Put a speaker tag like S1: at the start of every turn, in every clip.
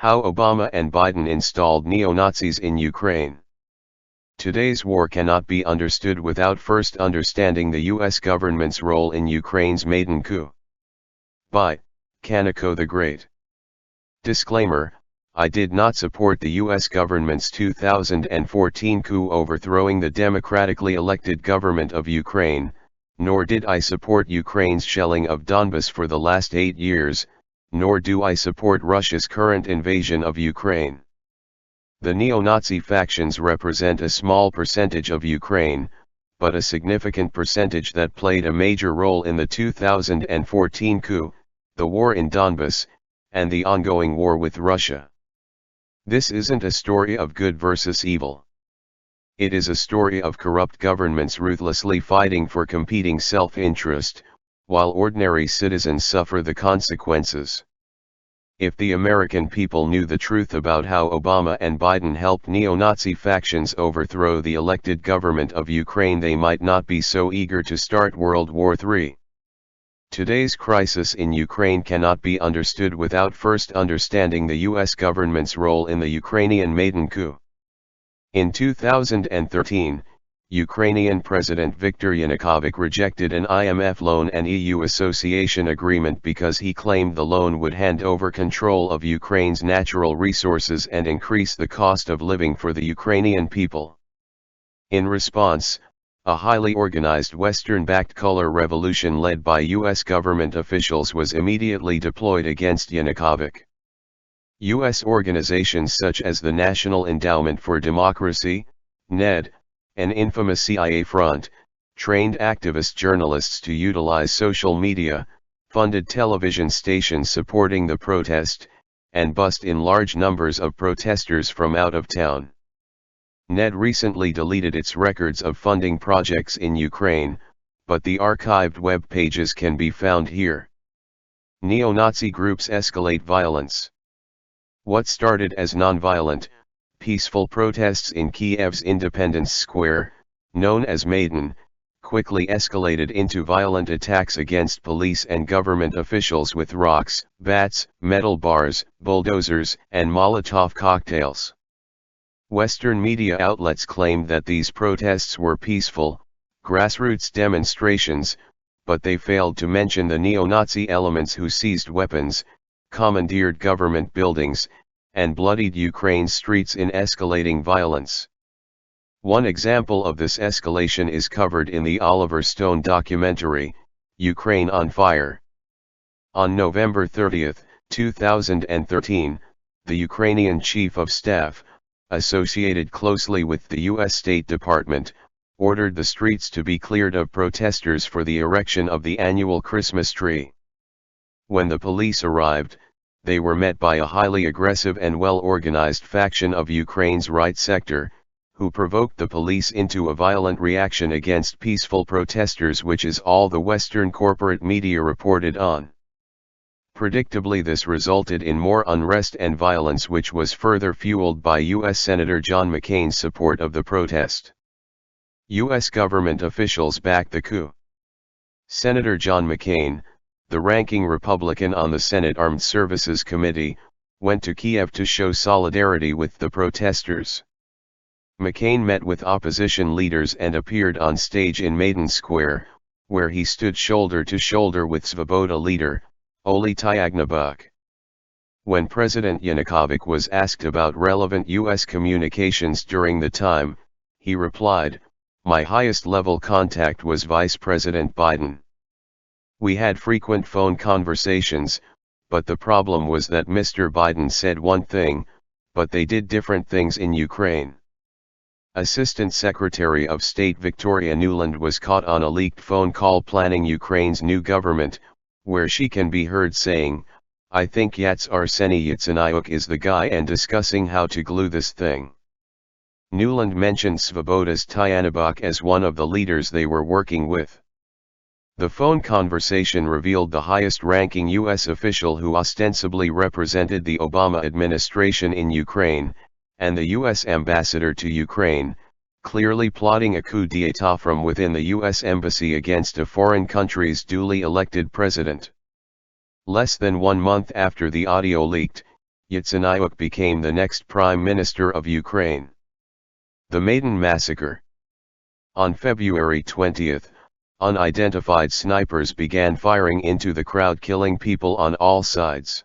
S1: How Obama and Biden installed neo-Nazis in Ukraine. Today's war cannot be understood without first understanding the U.S. government's role in Ukraine's maiden coup. By Kaneko the Great. Disclaimer: I did not support the U.S. government's 2014 coup overthrowing the democratically elected government of Ukraine, nor did I support Ukraine's shelling of Donbas for the last 8 years, nor do I support Russia's current invasion of Ukraine. The neo-Nazi factions represent a small percentage of Ukraine, but a significant percentage that played a major role in the 2014 coup, the war in Donbas, and the ongoing war with Russia. This isn't a story of good versus evil. It is a story of corrupt governments ruthlessly fighting for competing self-interest, while ordinary citizens suffer the consequences. If the American people knew the truth about how Obama and Biden helped neo-Nazi factions overthrow the elected government of Ukraine, they might not be so eager to start World War III. Today's crisis in Ukraine cannot be understood without first understanding the U.S. government's role in the Ukrainian maiden coup. In 2013, Ukrainian President Viktor Yanukovych rejected an IMF loan and EU association agreement because he claimed the loan would hand over control of Ukraine's natural resources and increase the cost of living for the Ukrainian people. In response, a highly organized Western-backed color revolution led by U.S. government officials was immediately deployed against Yanukovych. U.S. organizations such as the National Endowment for Democracy, NED, an infamous CIA front, trained activist journalists to utilize social media, funded television stations supporting the protest, and bussed in large numbers of protesters from out of town. NED recently deleted its records of funding projects in Ukraine, but the archived web pages can be found here. Neo-Nazi groups escalate violence. What started as non-violent, peaceful protests in Kiev's Independence Square, known as Maidan, quickly escalated into violent attacks against police and government officials with rocks, bats, metal bars, bulldozers, and Molotov cocktails. Western media outlets claimed that these protests were peaceful, grassroots demonstrations, but they failed to mention the neo-Nazi elements who seized weapons, commandeered government buildings, and bloodied Ukraine's streets in escalating violence. One example of this escalation is covered in the Oliver Stone documentary, Ukraine on Fire. On November 30, 2013, the Ukrainian Chief of Staff, associated closely with the U.S. State Department, ordered the streets to be cleared of protesters for the erection of the annual Christmas tree. When the police arrived, they were met by a highly aggressive and well-organized faction of Ukraine's right sector, who provoked the police into a violent reaction against peaceful protesters, which is all the Western corporate media reported on. Predictably, this resulted in more unrest and violence, which was further fueled by U.S. Senator John McCain's support of the protest. U.S. government officials backed the coup. Senator John McCain, the ranking Republican on the Senate Armed Services Committee, went to Kiev to show solidarity with the protesters. McCain met with opposition leaders and appeared on stage in Maidan Square, where he stood shoulder to shoulder with Svoboda leader, Oleh Tyagnybok. When President Yanukovych was asked about relevant U.S. communications during the time, he replied, "My highest level contact was Vice President Biden. We had frequent phone conversations, but the problem was that Mr. Biden said one thing, but they did different things in Ukraine." Assistant Secretary of State Victoria Nuland was caught on a leaked phone call planning Ukraine's new government, where she can be heard saying, "I think Yats Arseny Yatsenyuk is the guy," and discussing how to glue this thing. Nuland mentioned Svoboda's Tyagnybok as one of the leaders they were working with. The phone conversation revealed the highest-ranking U.S. official who ostensibly represented the Obama administration in Ukraine, and the U.S. ambassador to Ukraine, clearly plotting a coup d'état from within the U.S. embassy against a foreign country's duly elected president. Less than 1 month after the audio leaked, Yatsenyuk became the next Prime Minister of Ukraine. The Maidan Massacre. On February 20, unidentified snipers began firing into the crowd, killing people on all sides.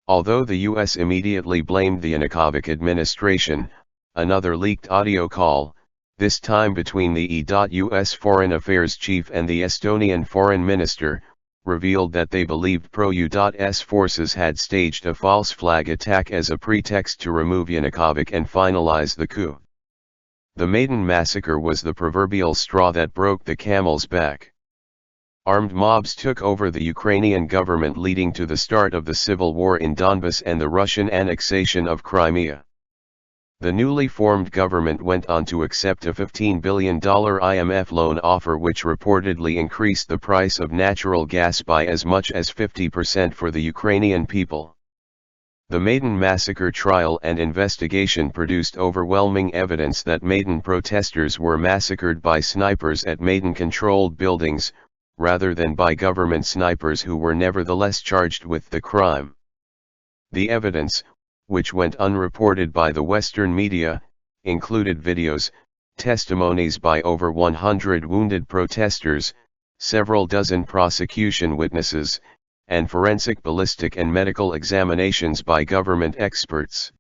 S1: Although the US immediately blamed the Yanukovych administration, another leaked audio call, this time between the US Foreign Affairs Chief and the Estonian Foreign Minister, revealed that they believed pro-US forces had staged a false flag attack as a pretext to remove Yanukovych and finalize the coup. The Maidan Massacre was the proverbial straw that broke the camel's back. Armed mobs took over the Ukrainian government, leading to the start of the civil war in Donbas and the Russian annexation of Crimea. The newly formed government went on to accept a $15 billion IMF loan offer, which reportedly increased the price of natural gas by as much as 50% for the Ukrainian people. The Maidan Massacre trial and investigation produced overwhelming evidence that Maidan protesters were massacred by snipers at Maidan-controlled buildings, rather than by government snipers who were nevertheless charged with the crime. The evidence, which went unreported by the Western media, included videos, testimonies by over 100 wounded protesters, several dozen prosecution witnesses, and forensic ballistic and medical examinations by government experts.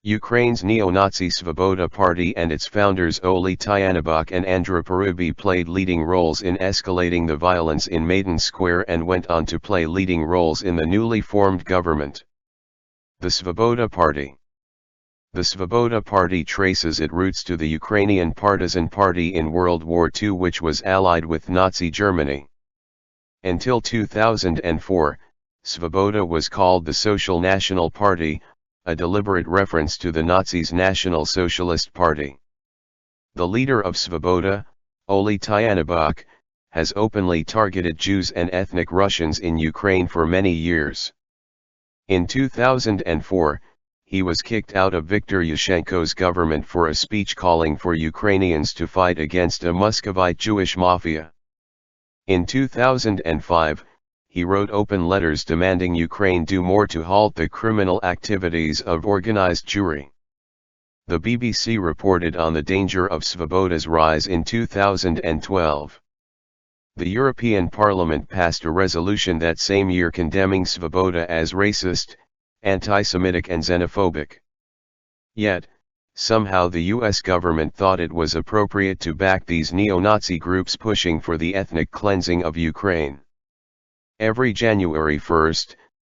S1: Ukraine's neo-Nazi Svoboda Party and its founders Oleh Tyahnybok and Andrei Parubiy played leading roles in escalating the violence in Maidan Square and went on to play leading roles in the newly formed government. The Svoboda Party. The Svoboda Party traces its roots to the Ukrainian Partisan Party in World War II, which was allied with Nazi Germany. Until 2004, Svoboda was called the Social National Party, a deliberate reference to the Nazis' National Socialist Party. The leader of Svoboda, Oleh Tyahnybok, has openly targeted Jews and ethnic Russians in Ukraine for many years. In 2004, he was kicked out of Viktor Yushchenko's government for a speech calling for Ukrainians to fight against a Muscovite Jewish mafia. In 2005, he wrote open letters demanding Ukraine do more to halt the criminal activities of organized Jewry. The BBC reported on the danger of Svoboda's rise in 2012. The European Parliament passed a resolution that same year condemning Svoboda as racist, anti-Semitic and xenophobic. Yet, somehow the US government thought it was appropriate to back these neo-Nazi groups pushing for the ethnic cleansing of Ukraine. Every January 1,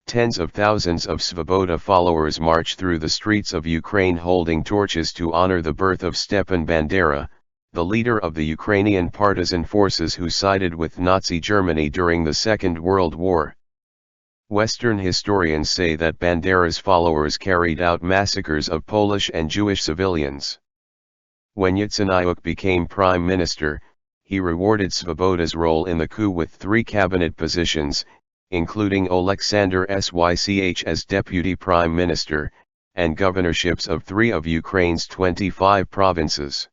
S1: tens of thousands of Svoboda followers march through the streets of Ukraine holding torches to honor the birth of Stepan Bandera, the leader of the Ukrainian partisan forces who sided with Nazi Germany during the Second World War. Western historians say that Bandera's followers carried out massacres of Polish and Jewish civilians. When Yatsenyuk became prime minister, he rewarded Svoboda's role in the coup with 3 cabinet positions, including Oleksandr Sych as deputy prime minister, and governorships of 3 of Ukraine's 25 provinces.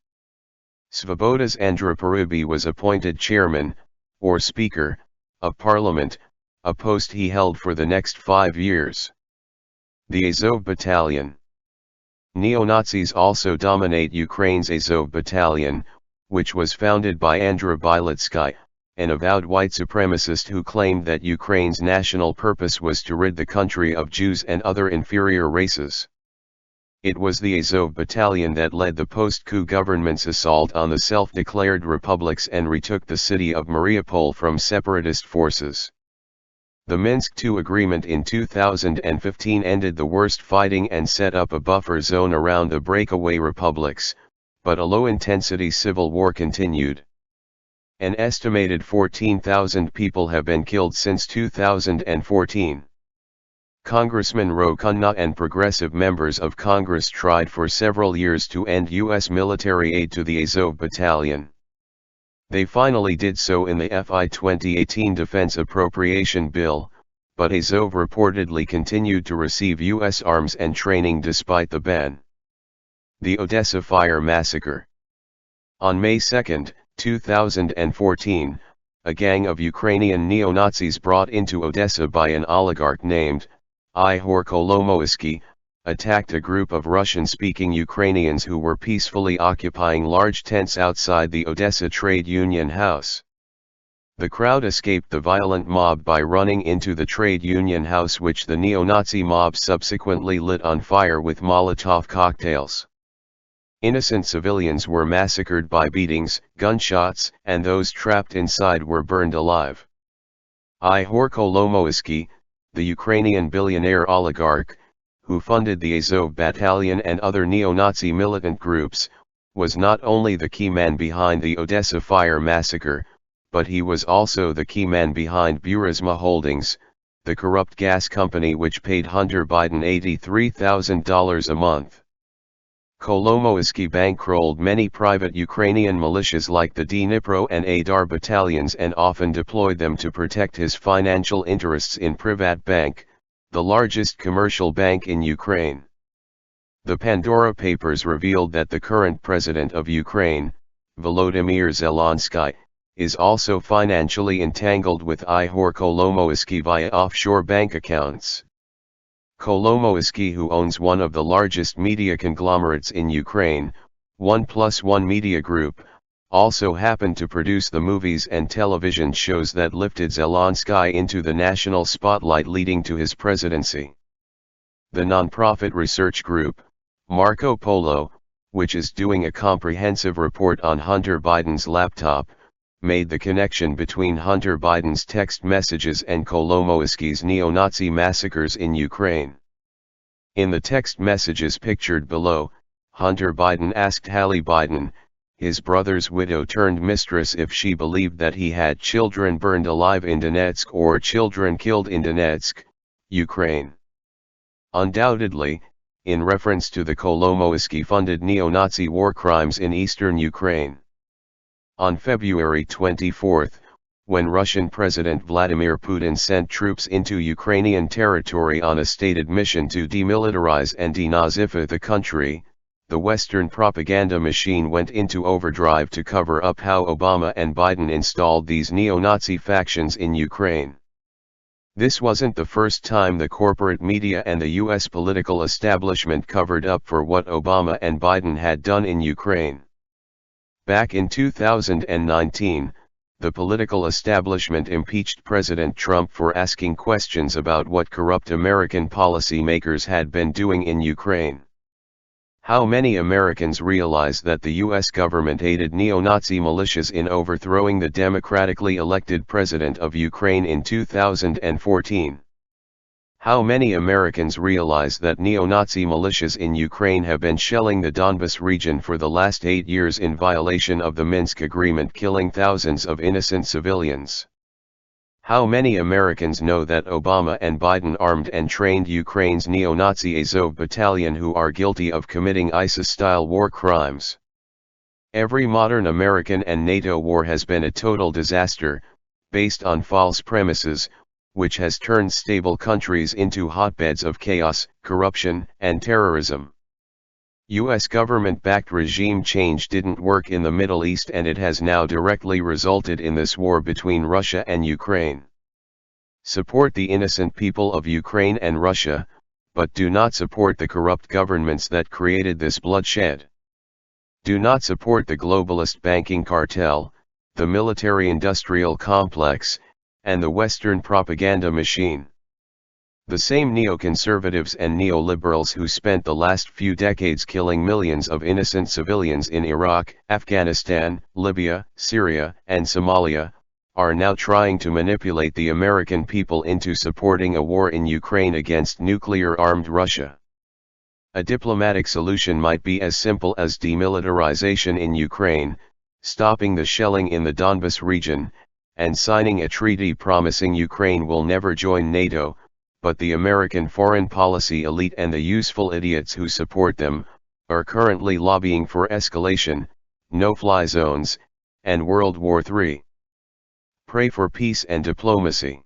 S1: Svoboda's Andrei Parubiy was appointed chairman, or speaker, of parliament, a post he held for the next 5 years. The Azov Battalion. Neo-Nazis also dominate Ukraine's Azov Battalion, which was founded by Andrei Bylitsky, an avowed white supremacist who claimed that Ukraine's national purpose was to rid the country of Jews and other inferior races. It was the Azov Battalion that led the post-coup government's assault on the self-declared republics and retook the city of Mariupol from separatist forces. The Minsk II agreement in 2015 ended the worst fighting and set up a buffer zone around the breakaway republics, but a low-intensity civil war continued. An estimated 14,000 people have been killed since 2014. Congressman Ro Khanna and progressive members of Congress tried for several years to end U.S. military aid to the Azov Battalion. They finally did so in the FY 2018 Defense Appropriation Bill, but Azov reportedly continued to receive U.S. arms and training despite the ban. The Odessa Fire Massacre. On May 2, 2014, a gang of Ukrainian neo-Nazis brought into Odessa by an oligarch named Ihor Kolomoisky, attacked a group of Russian-speaking Ukrainians who were peacefully occupying large tents outside the Odessa Trade Union House. The crowd escaped the violent mob by running into the trade union house, which the neo-Nazi mob subsequently lit on fire with Molotov cocktails. Innocent civilians were massacred by beatings, gunshots, and those trapped inside were burned alive. Ihor Kolomoisky, the Ukrainian billionaire oligarch, who funded the Azov Battalion and other neo-Nazi militant groups, was not only the key man behind the Odessa fire massacre, but he was also the key man behind Burisma Holdings, the corrupt gas company which paid Hunter Biden $83,000 a month. Kolomoisky bankrolled many private Ukrainian militias like the Dnipro and Aidar battalions and often deployed them to protect his financial interests in Privatbank, the largest commercial bank in Ukraine. The Pandora Papers revealed that the current president of Ukraine, Volodymyr Zelensky, is also financially entangled with Ihor Kolomoisky via offshore bank accounts. Kolomoisky, who owns one of the largest media conglomerates in Ukraine, 1+1 Media Group, also happened to produce the movies and television shows that lifted Zelensky into the national spotlight leading to his presidency. The non-profit research group, Marco Polo, which is doing a comprehensive report on Hunter Biden's laptop, made the connection between Hunter Biden's text messages and Kolomoisky's neo-Nazi massacres in Ukraine. In the text messages pictured below, Hunter Biden asked Hallie Biden, his brother's widow turned mistress, if she believed that he had children burned alive in Donetsk or children killed in Donetsk, Ukraine. Undoubtedly, in reference to the Kolomoisky-funded neo-Nazi war crimes in eastern Ukraine. On February 24, when Russian President Vladimir Putin sent troops into Ukrainian territory on a stated mission to demilitarize and denazify the country, the Western propaganda machine went into overdrive to cover up how Obama and Biden installed these neo-Nazi factions in Ukraine. This wasn't the first time the corporate media and the US political establishment covered up for what Obama and Biden had done in Ukraine. Back in 2019, the political establishment impeached President Trump for asking questions about what corrupt American policymakers had been doing in Ukraine. How many Americans realize that the US government aided neo-Nazi militias in overthrowing the democratically elected president of Ukraine in 2014? How many Americans realize that neo-Nazi militias in Ukraine have been shelling the Donbas region for the last 8 years in violation of the Minsk Agreement, killing thousands of innocent civilians? How many Americans know that Obama and Biden armed and trained Ukraine's neo-Nazi Azov battalion, who are guilty of committing ISIS-style war crimes? Every modern American and NATO war has been a total disaster, based on false premises, which has turned stable countries into hotbeds of chaos, corruption, and terrorism. US government-backed regime change didn't work in the Middle East, and it has now directly resulted in this war between Russia and Ukraine. Support the innocent people of Ukraine and Russia, but do not support the corrupt governments that created this bloodshed. Do not support the globalist banking cartel, the military-industrial complex, and the Western propaganda machine. The same neoconservatives and neoliberals who spent the last few decades killing millions of innocent civilians in Iraq, Afghanistan, Libya, Syria, and Somalia, are now trying to manipulate the American people into supporting a war in Ukraine against nuclear-armed Russia. A diplomatic solution might be as simple as demilitarization in Ukraine, stopping the shelling in the Donbas region, and signing a treaty promising Ukraine will never join NATO, but the American foreign policy elite and the useful idiots who support them, are currently lobbying for escalation, no-fly zones, and World War III. Pray for peace and diplomacy.